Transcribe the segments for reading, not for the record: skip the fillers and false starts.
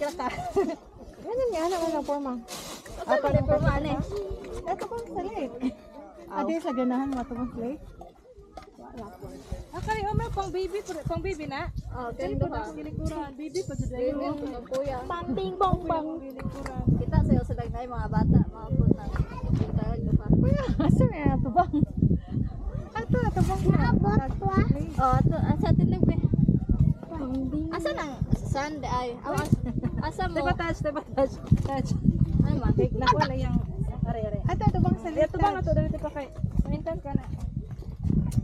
kira ka. Ganyan nga naman ang forma. Ano na porma ani? Ito pang salit. Adi sa ganahan matubang plate. Akari o may pang baby na. Oh, kendo ha. Likuran, baby pa jud Baby, ayo. mga kuya. Pambing bong bang. Likuran. Kita sayo sa dagnay mga bata, mga puta. Kita yo pa. Kuya, asa nga ito bang? Ito bang naabot wa? Oh, ato asa tinig be. Asa nang sand ay. Asa mo? Diba touch. Ano man? Nako na yang are. Ito bang salit? Ito bang ato dito pa kay. Maintan ka na.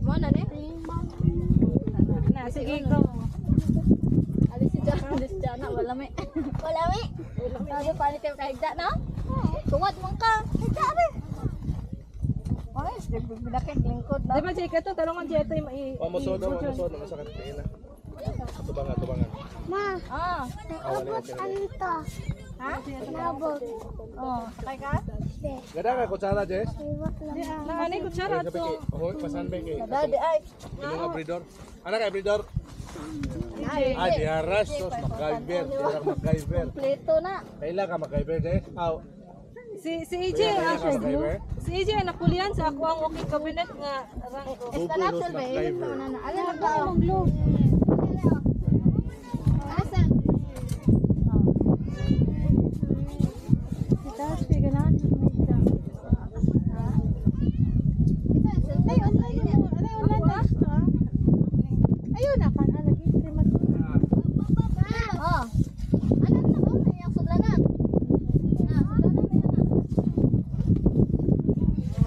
Mo na ni? Na sige ikaw. Alis si Jana, wala me. Wala me. Sabi pa ni kayo kahigda na? Tuwad man ka. Higda rin. Ay, binakin lingkod Di ba Jake ito talongan Jake ito yung Pamusod daw, pamusod na masakit din na. Tubangan. Ma, Ah. Awalin natin. alito. Ha? Nabot. Oh, kay ka? Gada ka kutsara, Jess? Nang ani kutsara Sabi to. kay, oh, pasan ba kay? Dadi ay. Yung abridor. Ano kay abridor? Ah, di haras. Sos, MacGyver. Di MacGyver. Kompleto na. Kailan ka MacGyver, Jess? Aw. Si AJ Kailan ka MacGyver? Si AJ ang nakulian sa ako ang okay cabinet nga rank ko. Esta na sel be. MacGyver. Alin na ba? Asa? Tapos ganahan may ita. Ay, online na. Ayun na kan lagi krimat. Oh. Ano na ba? Yung sudlanan. Na, sudlanan na yan.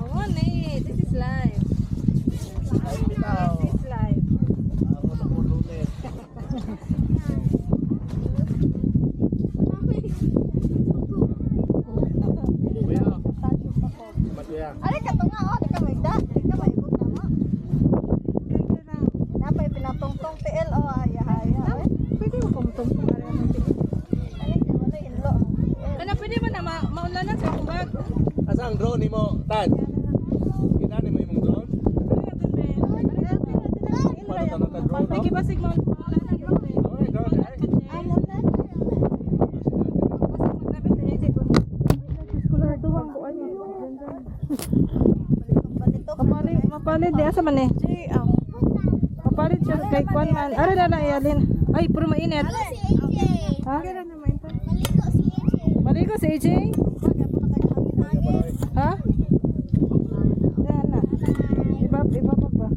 Oh, nee, this is live. This is live. Ako sa lunes. Kuya. Matuya. Ari ka to nga, oh, di ka maigda. Di ka maibot na mo. Napay pinatungtong TL, oh, haya-haya. Pwede mo kumtong kung ano ang tingin. Alin ka, wala inlo. Kana pwede ba na maulanan sa akong bag? Asa ang drone nimo, Tad? Kinani mo imong drone? Paano ka nata drone? no? Sige ba sigmo maulanan ko eh. Okay, drone eh. Mapalit di asa man eh. Mapalit siya kay kwan man. Ara na iyalin. Ay, puro mainit. Ha? Maligo si AJ? Ha? Yan na. Iba ba?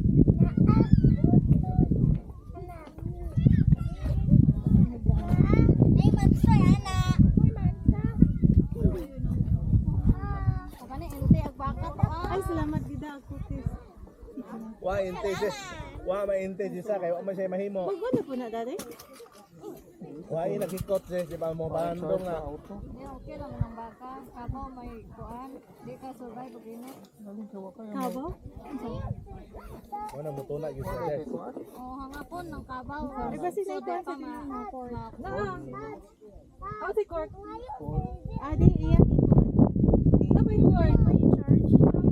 Ay, salamat gida ako tis. Wa inte Jess. Wa mainte Jess kay wa man siya mahimo. Magwala po na dati. Wa nakikot Jess, di ba mo bandong na. Okay lang ng baka. Kabaw may kuan. Di ka survive og init. Kabaw? Wala mo tuna gyud sa Jess. Oh, hangapon ng kabaw. Di ba si Saito Sudo sa pa nga. Oh, si Court. Adi, iya. Ano ba yung Court? May charge.